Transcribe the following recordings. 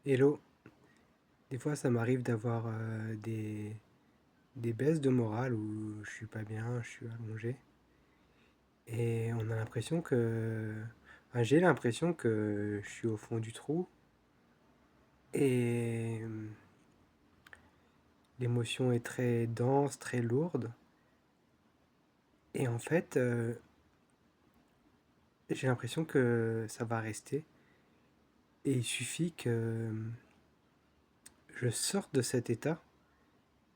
Hello, des fois ça m'arrive d'avoir des baisses de morale où je suis pas bien, je suis allongé et on a l'impression que... enfin, j'ai l'impression que je suis au fond du trou et l'émotion est très dense, très lourde et en fait j'ai l'impression que ça va rester et il suffit que je sorte de cet état,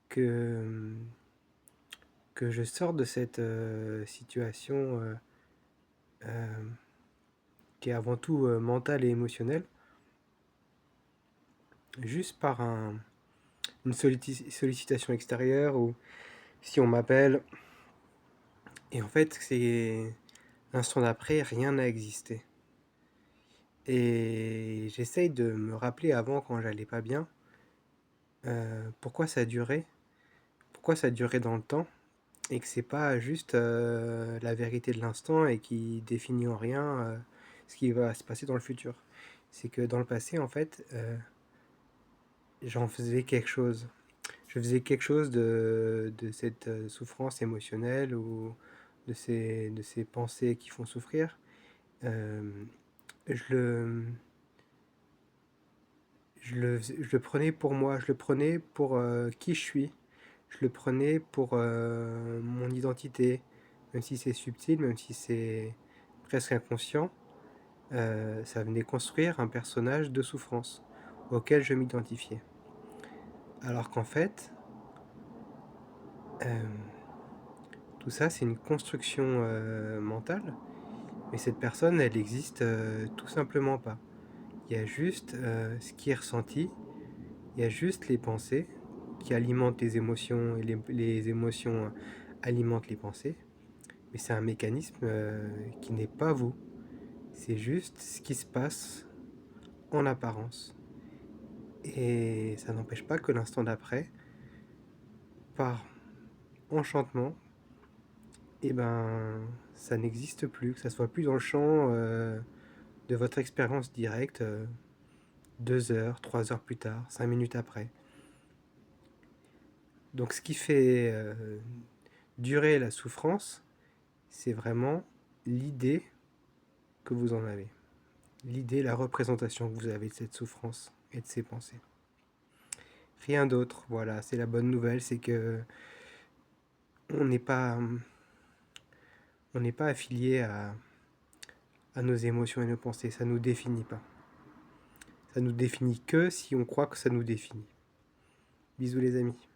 que, que je sorte de cette situation euh, qui est avant tout mentale et émotionnelle, juste par une sollicitation extérieure ou si on m'appelle. Et en fait, c'est l'instant d'après, rien n'a existé. Et j'essaye de me rappeler avant, quand j'allais pas bien, pourquoi ça durait, pourquoi ça durait dans le temps, et que c'est pas juste la vérité de l'instant et qui définit en rien ce qui va se passer dans le futur. C'est que dans le passé, en fait, j'en faisais quelque chose. Je faisais quelque chose de cette souffrance émotionnelle ou de ces pensées qui font souffrir. Euh, je, le, je le prenais pour moi, je le prenais pour qui je suis, je le prenais pour mon identité, même si c'est subtil, même si c'est presque inconscient. Ça venait construire un personnage de souffrance auquel je m'identifiais. Alors qu'en fait, euh, tout ça, c'est une construction mentale, mais cette personne, elle existe tout simplement pas. Il y a juste ce qui est ressenti, il y a juste les pensées qui alimentent les émotions et les émotions alimentent les pensées, mais c'est un mécanisme qui n'est pas vous. C'est juste ce qui se passe en apparence. Et ça n'empêche pas que l'instant d'après, par enchantement, eh ben, ça n'existe plus, que ça soit plus dans le champ de votre expérience directe 2 heures, 3 heures plus tard, 5 minutes après. Donc ce qui fait durer la souffrance, c'est vraiment l'idée que vous en avez. L'idée, la représentation que vous avez de cette souffrance et de ces pensées. Rien d'autre, voilà, c'est la bonne nouvelle, c'est que on n'est pas, on n'est pas affilié à nos émotions et nos pensées, ça ne nous définit pas. Ça nous définit que si on croit que ça nous définit. Bisous les amis.